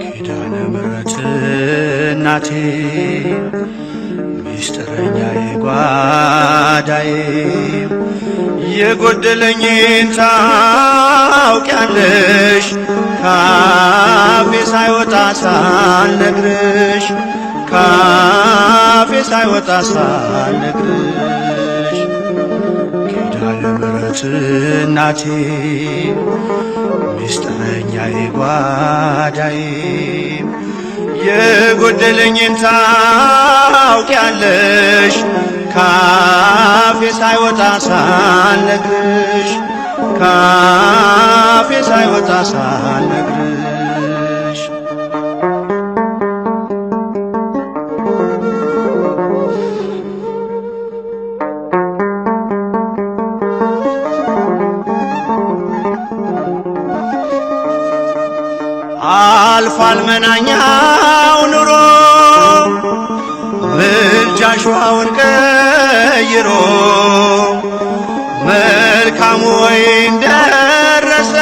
ኪዳነ ምሕረት እናቴ ሚስጥረኛዬ ጓዳዬ የጎደለኝን ታውቂያለሽ ካፌ ሳይወጣ ሳልነግርሽ ካፌ ሳይወጣ ሳልነግርሽ ኪዳነ ምሕረት እናቴ ሚስጥረኛዬ ጓዳዬ የጎደለኝን ታውቂያለሽ ካፌ ሳይወጣ ሳልነግርሽ ካፌ ሳይወጣ ሳልነግርሽ አልፏል መናኛው ኑሮ ምልጃሽ ውሃውን ቀይሮ መልካሙ ወይን ደረሰ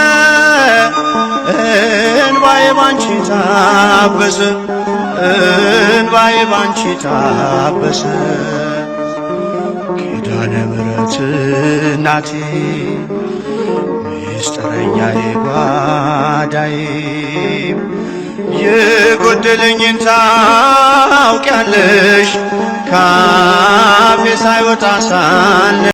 እንባዬ ባንቺ ታበሰ እንባዬ ባንቺ ታበሰ ኪዳነ ምሕረት እናቴ ሚስጥረኛዬ ጓዳዬ የጎደለኝን ታውቂያለሽ ካፌ ሳይወጣ ሳልነግርሽ